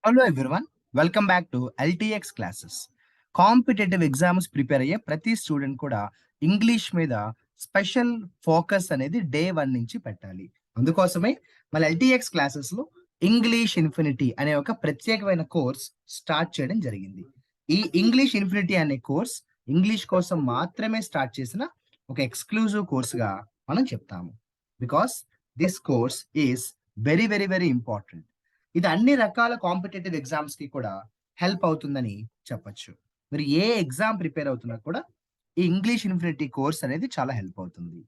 Hello everyone, welcome back to LTX classes. Competitive exams prepare అయ్యే ప్రతి student కూడా English మీద స్పెషల్ ఫోకస్ అనేది డే 1 నుంచి పెట్టాలి. అందుకోసమే మన ఎల్టీఎక్స్ క్లాసెస్లో ఇంగ్లీష్ ఇన్ఫినిటీ అనే ఒక ప్రత్యేకమైన కోర్స్ స్టార్ట్ చేయడం జరిగింది. ఈ ఇంగ్లీష్ ఇన్ఫినిటీ అనే కోర్స్ ఇంగ్లీష్ కోసం మాత్రమే స్టార్ట్ చేసిన ఒక ఎక్స్క్లూజివ్ కోర్స్గా మనం చెప్తాము. Because this course is very very very important. ఇది అన్ని రకాల కాంపిటేటివ్ ఎగ్జామ్స్ కి కూడా హెల్ప్ అవుతుందని చెప్పొచ్చు. మీరు ఏ ఎగ్జామ్ ప్రిపేర్ అవుతున్నా కూడా ఈ ఇంగ్లీష్ ఇన్ఫినిటీ కోర్స్ అనేది చాలా హెల్ప్ అవుతుంది.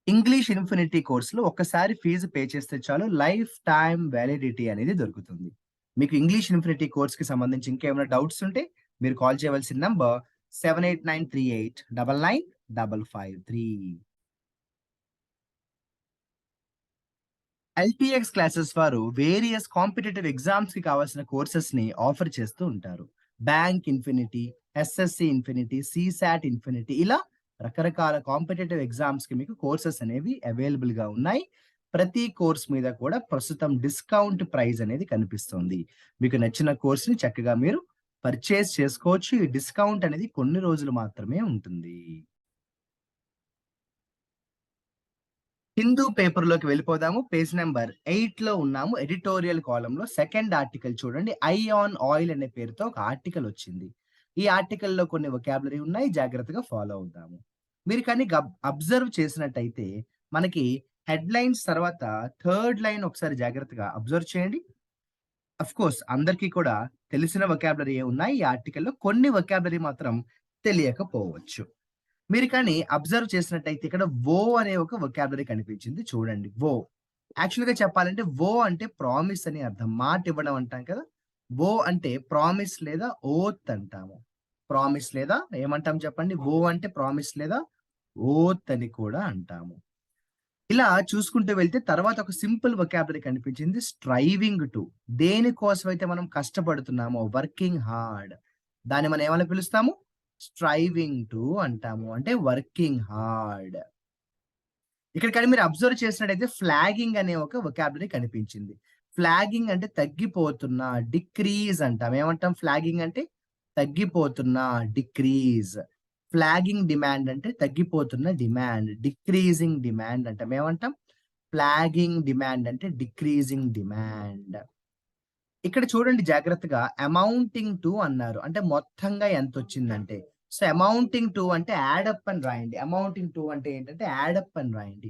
ఇంగ్లీష్ ఇన్ఫినిటీ కోర్సులో ఒక్కసారి ఫీజు పే చేస్తే చాలు లైఫ్ టైమ్ వ్యాలిడిటీ అనేది దొరుకుతుంది. మీకు ఇంగ్లీష్ ఇన్ఫినిటీ కోర్స్ కి సంబంధించి ఇంకేమైనా డౌట్స్ ఉంటే మీరు కాల్ చేయవలసిన నంబర్ 7893899553. ఎల్టీఎక్స్ క్లాసెస్ వారు వేరియస్ కాంపిటేటివ్ ఎగ్జామ్స్ కి కావాల్సిన కోర్సెస్ ని ఆఫర్ చేస్తూ ఉంటారు. Bank infinity, SSC infinity, CSAT infinity, ఇలా రకరకాల కాంపిటేటివ్ ఎగ్జామ్స్ కి మీకు కోర్సెస్ అనేవి అవైలబుల్ గా ఉన్నాయి. ప్రతి కోర్స్ మీద కూడా ప్రస్తుతం డిస్కౌంట్ ప్రైస్ అనేది కనిపిస్తుంది. మీకు నచ్చిన కోర్స్ ని చక్కగా మీరు పర్చేస్ చేసుకోవచ్చు. ఈ డిస్కౌంట్ అనేది కొన్ని రోజులు మాత్రమే ఉంటుంది. హిందూ పేపర్‌లోకి వెళ్ళిపోదాము. పేజ్ నంబర్ 8లో ఉన్నాము. ఎడిటోరియల్ కాలమ్‌లో సెకండ్ ఆర్టికల్ చూడండి. ఐ ఆన్ ఆయిల్ అనే పేరుతో ఒక ఆర్టికల్ వచ్చింది. ఈ ఆర్టికల్‌లో కొన్ని వొకాబులరీ ఉన్నాయి. జాగ్రత్తగా ఫాలో అవుదాము. మీరు కానీ అబ్జర్వ్ చేసినట్టయితే మనకి హెడ్‌లైన్స్ తర్వాత థర్డ్ లైన్ ఒకసారి జాగ్రత్తగా అబ్జర్వ్ చేయండి. ఆఫ్‌కోర్స్ అందరికీ కూడా తెలిసిన వొకాబులరీయే ఉన్నాయి ఈ ఆర్టికల్‌లో. కొన్ని వొకాబులరీ మాత్రం తెలియకపోవచ్చు. మీరు కానీ అబ్జర్వ్ చేసినట్టయితే ఇక్కడ వో అనే ఒక వొకాబులరీ కనిపించింది చూడండి. వో యాక్చువల్‌గా చెప్పాలంటే వో అంటే ప్రామిస్ అని అర్థం. మాట ఇవ్వడం అంటాం కదా! వో అంటే ప్రామిస్ లేదా ఓత్ అంటాము. ప్రామిస్ లేదా ఏమంటాం చెప్పండి? వో అంటే ప్రామిస్ లేదా ఓత్ అని కూడా అంటాము. ఇలా చూసుకుంటూ వెళ్తే తర్వాత ఒక సింపుల్ వొకాబులరీ కనిపించింది. స్ట్రైవింగ్ టు, దేనికోసమైతే మనం కష్టపడుతున్నామో వర్కింగ్ హార్డ్, దాన్ని మనం ఏమని పిలుస్తాము? స్ట్రైవింగ్ టు అంటాము. అంటే వర్కింగ్ హార్డ్. ఇక్కడ కానీ మీరు అబ్జర్వ్ చేసినట్టయితే ఫ్లాగింగ్ అనే ఒక వొకాబులరీ కనిపించింది. ఫ్లాగింగ్ అంటే తగ్గిపోతున్నా, డిక్రీజ్ అంటాం. ఏమంటాం ఫ్లాగింగ్ అంటే? తగ్గిపోతున్నా, డిక్రీజ్. ఫ్లాగింగ్ డిమాండ్ అంటే తగ్గిపోతున్న డిమాండ్. డిక్రీజింగ్ డిమాండ్ అంటాం. ఏమంటాం? ఫ్లాగింగ్ డిమాండ్ అంటే డిక్రీజింగ్ డిమాండ్. ఇక్కడ చూడండి జాగ్రత్తగా అమౌంటింగ్ టు అన్నారు. అంటే మొత్తంగా ఎంతొచ్చిందంటే. సో, అమౌంటింగ్ టు అంటే యాడ్ అప్ అని రాయండి. అమౌంటింగ్ టు అంటే ఏంటంటే యాడ్ అప్ అని రాయండి.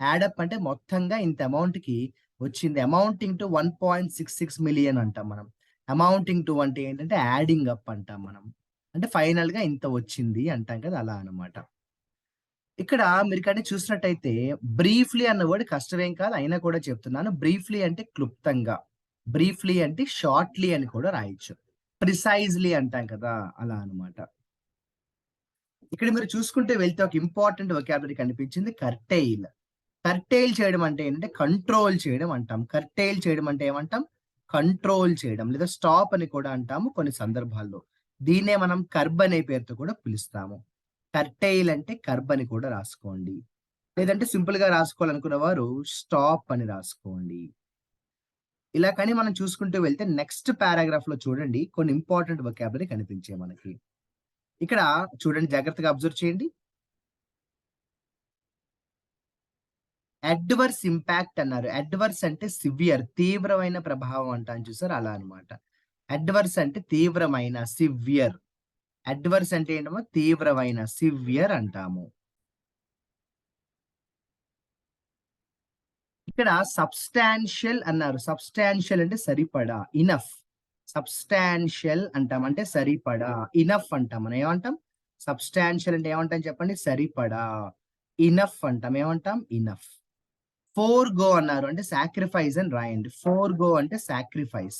యాడ్ అప్ అంటే మొత్తంగా ఇంత అమౌంట్‌కి వచ్చింది. అమౌంటింగ్ టు 1.66 మిలియన్ అంటాం మనం. అమౌంటింగ్ టు అంటే ఏంటంటే యాడింగ్ అప్ అంటాం మనం. అంటే ఫైనల్‌గా ఇంత వచ్చింది అంటాం కదా! అలా అన్నమాట. ఇక్కడ మీరు కానీ చూసినట్టయితే బ్రీఫ్‌లీ అన్న వర్డ్ కష్టమేం కాదు. అయినా కూడా చెప్తున్నాను. బ్రీఫ్‌లీ అంటే క్లుప్తంగా. బ్రీఫ్‌లీ అంటే షార్ట్‌లీ అని కూడా రాయొచ్చు. ప్రిసైజ్‌లీ అంటాం కదా! అలా అన్నమాట. ఇక్కడ మీరు చూసుకుంటే వెళ్తే ఒక ఇంపార్టెంట్ వొకాబులరీ కనిపించింది కర్టెయిల్. కర్టెయిల్ చేయడం అంటే ఏంటంటే కంట్రోల్ చేయడం అంటాం. కర్టెయిల్ చేయడం అంటే ఏమంటాం? కంట్రోల్ చేయడం లేదా స్టాప్ అని కూడా అంటాము కొన్ని సందర్భాల్లో. దీన్నే మనం కర్బ్ అనే పేరుతో కూడా పిలుస్తాము. కర్టెయిల్ అంటే కర్బ్ అని కూడా రాసుకోండి. లేదంటే సింపుల్‌గా రాసుకోవాలనుకున్న వారు స్టాప్ అని రాసుకోండి. ఇలా కానీ మనం చూసుకుంటూ వెళ్తే నెక్స్ట్ పారాగ్రాఫ్‌లో చూడండి కొన్ని ఇంపార్టెంట్ వొకాబులరీ కనిపించాయి మనకి. ఇక్కడ చూడండి జాగ్రత్తగా అబ్జర్వ్ చేయండి. అడ్వర్స్ ఇంపాక్ట్ అన్నారు. అడ్వర్స్ అంటే సివియర్, తీవ్రమైన ప్రభావం అంటాం చూసారా అలా అన్నమాట. అడ్వర్స్ అంటే తీవ్రమైన, సివియర్. అడ్వర్స్ అంటే ఏంటమ్మా? తీవ్రమైన, సివియర్ అంటాము. ఇక్కడ సబ్స్టాన్షియల్ అన్నారు. సబ్స్టాన్షియల్ అంటే సరిపడా, ఇనఫ్. సబ్స్టాన్షియల్ అంటాం అంటే సరిపడా. ఇనఫ్ అంటాం. మనం ఏమంటాం? సబ్స్టాన్షియల్ అంటే ఏమంటాం చెప్పండి? సరిపడా. ఇనఫ్ అంటాం. ఏమంటాం? ఇనఫ్. ఫోర్‌గో అన్నారు. అంటే సాక్రిఫైస్ అని రాయండి. ఫోర్‌గో అంటే సాక్రిఫైస్.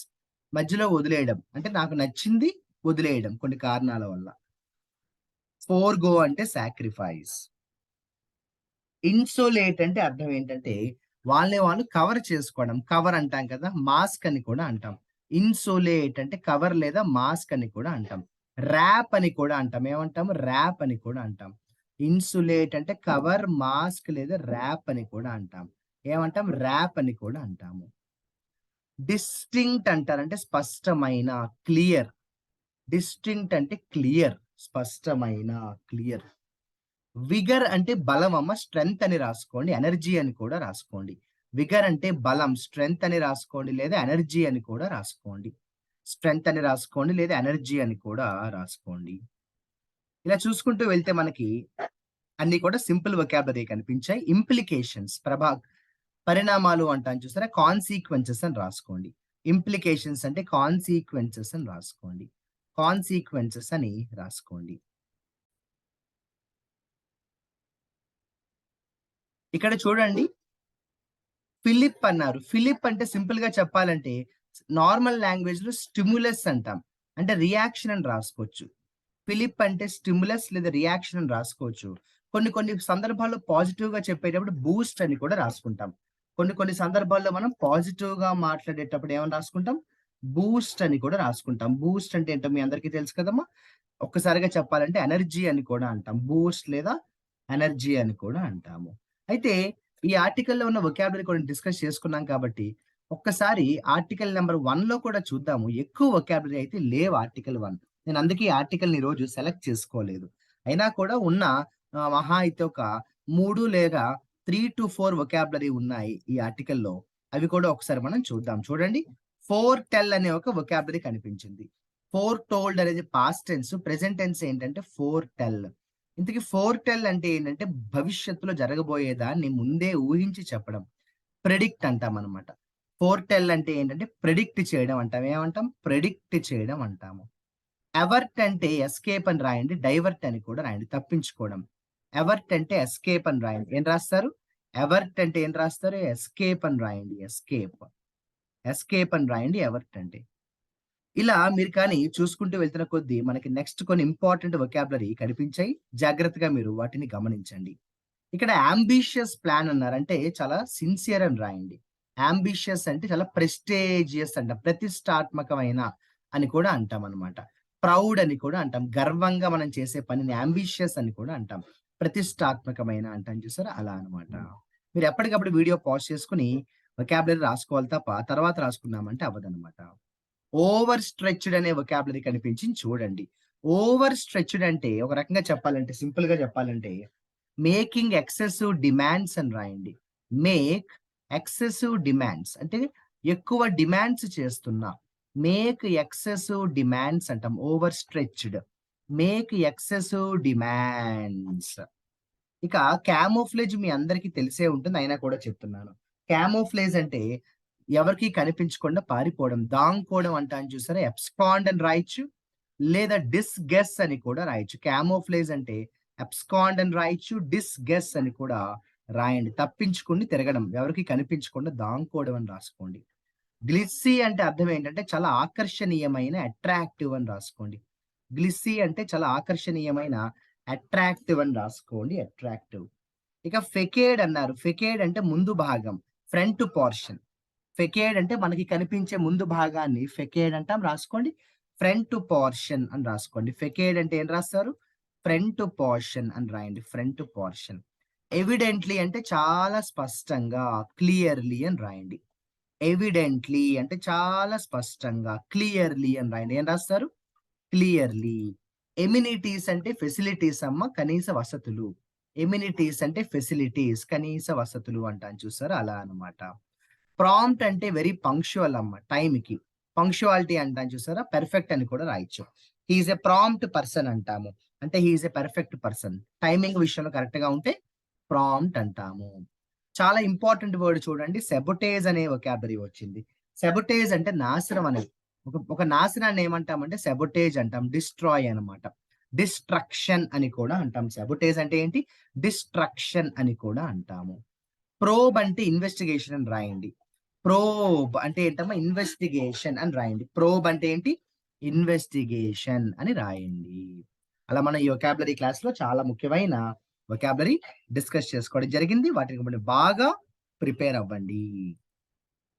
మధ్యలో వదిలేయడం. అంటే నాకు నచ్చింది వదిలేయడం కొన్ని కారణాల వల్ల. ఫోర్‌గో అంటే సాక్రిఫైస్. ఇన్సులేట్ అంటే అర్థం ఏంటంటే వాళ్ళని వాళ్ళు కవర్ చేసుకోవడం. కవర్ అంటాం కదా! మాస్క్ అని కూడా అంటాం. ఇన్సులేట్ అంటే కవర్ లేదా మాస్క్ అని కూడా అంటాం. ర్యాప్ అని కూడా అంటాం. ఏమంటాం? ర్యాప్ అని కూడా అంటాం. ఇన్సులేట్ అంటే కవర్, మాస్క్ లేదా ర్యాప్ అని కూడా అంటాం. ఏమంటాం? ర్యాప్ అని కూడా అంటాము. డిస్టింక్ట్ అంటారంటే స్పష్టమైన, క్లియర్. డిస్టింక్ట్ అంటే క్లియర్, స్పష్టమైన, క్లియర్. విగర్ అంటే బలం అమ్మ, స్ట్రెంగ్త్ అని రాసుకోండి. ఎనర్జీ అని కూడా రాసుకోండి. విగర్ అంటే బలం, స్ట్రెంగ్త్ అని రాసుకోండి, లేదా ఎనర్జీ అని కూడా రాసుకోండి. స్ట్రెంగ్త్ అని రాసుకోండి, లేదా ఎనర్జీ అని కూడా రాసుకోండి. ఇలా చూసుకుంటూ వెళ్తే మనకి అన్ని కూడా సింపుల్ వొకాబులరీ కనిపించాయి. ఇంప్లికేషన్స్, పరిణామాలు అంటాను చూసారా? కాన్సీక్వెన్సెస్ అని రాసుకోండి. ఇంప్లికేషన్స్ అంటే కాన్సీక్వెన్సెస్ అని రాసుకోండి. కాన్సీక్వెన్సెస్ అని రాసుకోండి. ఇక్కడ చూడండి, ఫిలిప్ అన్నారు. ఫిలిప్ అంటే సింపుల్‌గా చెప్పాలంటే నార్మల్ లాంగ్వేజ్‌లో స్టిమ్యులస్ అంటాం. అంటే రియాక్షన్ అని రాసుకోవచ్చు. ఫిలిప్ అంటే స్టిమ్యులస్ లేదా రియాక్షన్ అని రాసుకోవచ్చు. కొన్ని కొన్ని సందర్భాల్లో పాజిటివ్‌గా చెప్పేటప్పుడు బూస్ట్ అని కూడా రాసుకుంటాం. కొన్ని కొన్ని సందర్భాల్లో మనం పాజిటివ్‌గా మాట్లాడేటప్పుడు ఏమని రాసుకుంటాం? బూస్ట్ అని కూడా రాసుకుంటాం. బూస్ట్ అంటే ఏంటో మీ అందరికీ తెలుసు కదమ్మా! ఒక్కసారిగా చెప్పాలంటే ఎనర్జీ అని కూడా అంటాం. బూస్ట్ లేదా ఎనర్జీ అని కూడా అంటాము. అయితే ఈ ఆర్టికల్‌లో ఉన్న వొకాబులరీ కూడా డిస్కస్ చేసుకున్నాం కాబట్టి, ఒక్కసారి ఆర్టికల్ నంబర్ 1లో కూడా చూద్దాము. ఎక్కువ వొకాబులరీ అయితే లేవు ఆర్టికల్ 1. నేను అందుకే ఈ ఆర్టికల్‌ని ఈరోజు సెలెక్ట్ చేసుకోలేదు. అయినా కూడా ఉన్న మహా అయితే ఒక 3 లేదా 3-4 వొకాబులరీ ఉన్నాయి ఈ ఆర్టికల్‌లో. అవి కూడా ఒకసారి మనం చూద్దాం. చూడండి, ఫోర్ టెల్ అనే ఒక వొకాబులరీ కనిపించింది. ఫోర్ టోల్డ్ అనేది పాస్ట్ టెన్స్. ప్రెజెంట్ టెన్స్ ఏంటంటే ఫోర్ టెల్. ఇంతకీ ఫోర్ టెల్ అంటే ఏంటంటే భవిష్యత్తులో జరగబోయేదాన్ని ముందే ఊహించి చెప్పడం. ప్రెడిక్ట్ అంటామనమాట. ఫోర్ టెల్ అంటే ఏంటంటే ప్రెడిక్ట్ చేయడం అంటాం. ఏమంటాం? ప్రెడిక్ట్ చేయడం అంటాము. ఎవర్ట్ అంటే ఎస్కేప్ అని రాయండి. డైవర్ట్ అని కూడా రాయండి. తప్పించుకోవడం. ఎవర్ట్ అంటే ఎస్కేప్ అని రాయండి. ఏం రాస్తారు? ఎవర్ట్ అంటే ఏం రాస్తారు? ఎస్కేప్ అని రాయండి. ఎస్కేప్. ఎస్కేప్ అని రాయండి ఎవర్ట్ అంటే. ఇలా మీరు కానీ చూసుకుంటూ వెళ్తున్న కొద్దీ మనకి నెక్స్ట్ కొన్ని ఇంపార్టెంట్ వొకాబులరీ కనిపించాయి. జాగ్రత్తగా మీరు వాటిని గమనించండి. ఇక్కడ యాంబిషియస్ ప్లాన్ అన్నారు. అంటే చాలా సిన్సియర్ అని రాయండి. యాంబిషియస్ అంటే చాలా ప్రెస్టీజియస్ అంటాం. ప్రతిష్టాత్మకమైన అని కూడా అంటామనమాట. ప్రౌడ్ అని కూడా అంటాం. గర్వంగా మనం చేసే పనిని యాంబిషియస్ అని కూడా అంటాం. ప్రతిష్టాత్మకమైన అంటాం చూసారా? అలా అనమాట. మీరు ఎప్పటికప్పుడు వీడియో పాజ్ చేసుకొని వొకాబులరీ రాసుకోవాలి తప్ప తర్వాత రాసుకున్నామంటే అవ్వదనమాట. ఓవర్ స్ట్రెచ్డ్ అనే వొకాబులరీ కనిపించింది చూడండి. ఓవర్ స్ట్రెచ్డ్ అంటే ఒక రకంగా చెప్పాలంటే, సింపుల్‌గా చెప్పాలంటే మేకింగ్ ఎక్సెసివ్ డిమాండ్స్ అని రాయండి. మేక్ ఎక్సెసివ్ డిమాండ్స్ అంటే ఎక్కువ డిమాండ్స్ చేస్తున్నా. మేక్ ఎక్సెసివ్ డిమాండ్స్ అంటాం. Over stretched. Make excessive demands. ఇక క్యామోఫ్లేజ్ మీ అందరికీ తెలిసే ఉంటుంది. అయినా కూడా చెప్తున్నాను. క్యామోఫ్లేజ్ అంటే ఎవరికీ కనిపించకుండా పారిపోవడం. దాంకోవడం అంటాను చూసారా? అబ్స్కాండ్ అని రాయొచ్చు. లేదా డిస్గెస్ అని కూడా రాయొచ్చు. క్యామోఫ్లేజ్ అంటే అబ్స్కాండ్ అని రాయొచ్చు. డిస్గెస్ అని కూడా రాయండి. తప్పించుకొని తిరగడం. ఎవరికీ కనిపించకుండా దాంకోవడం అని రాసుకోండి. గ్లిస్సీ అంటే అర్థం ఏంటంటే చాలా ఆకర్షణీయమైన, అట్రాక్టివ్ అని రాసుకోండి. గ్లిస్సీ అంటే చాలా ఆకర్షణీయమైన, అట్రాక్టివ్ అని రాసుకోండి. అట్రాక్టివ్. ఇక ఫెకేడ్ అన్నారు. ఫెకేడ్ అంటే ముందు భాగం. Front portion. ఫెకేడ్ అంటే మనకి కనిపించే ముందు భాగాన్ని ఫెకేడ్ అంటాం. రాసుకోండి. ఫ్రంట్ పోర్షన్ అని రాసుకోండి. ఫెకేడ్ అంటే ఏం రాస్తారు? ఫ్రంట్ పోర్షన్ అని రాయండి. Front portion. ఎవిడెంట్‌లీ అంటే చాలా స్పష్టంగా, క్లియర్‌లీ అని రాయండి. ఎవిడెంట్‌లీ అంటే చాలా స్పష్టంగా, క్లియర్‌లీ అని రాయండి. ఏం రాస్తారు? క్లియర్‌లీ. ఎమినిటీస్ అంటే ఫెసిలిటీస్ అమ్మ, కనీస వసతులు. ఎమినిటీస్ అంటే ఫెసిలిటీస్, కనీస వసతులు అంటాను చూసారా? అలా అన్నమాట. ప్రాంప్ట్ అంటే వెరీ పంక్చువల్ అమ్మ, టైమ్‌కి. పంక్చువాలిటీ అంటాను చూసారా? పెర్ఫెక్ట్ అని కూడా రాయొచ్చు. He is a prompt person అంటాము. అంటే he is a perfect person. Timing విషయంలో కరెక్ట్‌గా ఉంటే ప్రాంప్ట్ అంటాము. చాలా ఇంపార్టెంట్ వర్డ్ చూడండి. సెబొటేజ్ అనే వొకాబులరీ వచ్చింది. సెబొటేజ్ అంటే నాశనం అనేది. ఒక నాశనాన్ని ఏమంటామంటే సెబొటేజ్ అంటాం. డిస్ట్రాయ్ అనమాట. డిస్ట్రక్షన్ అని కూడా అంటాం. సెబొటేజ్ అంటే ఏంటి? డిస్ట్రక్షన్ అని కూడా అంటాము. ప్రోబ్ అంటే ఇన్వెస్టిగేషన్ అని రాయండి. ప్రోబ్ అంటే ఏంటమ్మా? ఇన్వెస్టిగేషన్ అని రాయండి. ప్రోబ్ అంటే ఏంటి? ఇన్వెస్టిగేషన్ అని రాయండి. అలా మనం ఈ వొకాబులరీ క్లాస్‌లో చాలా ముఖ్యమైన వొకాబులరీ డిస్కస్ చేసుకోవడం జరిగింది. వాటికి మీరు బాగా ప్రిపేర్ అవ్వండి.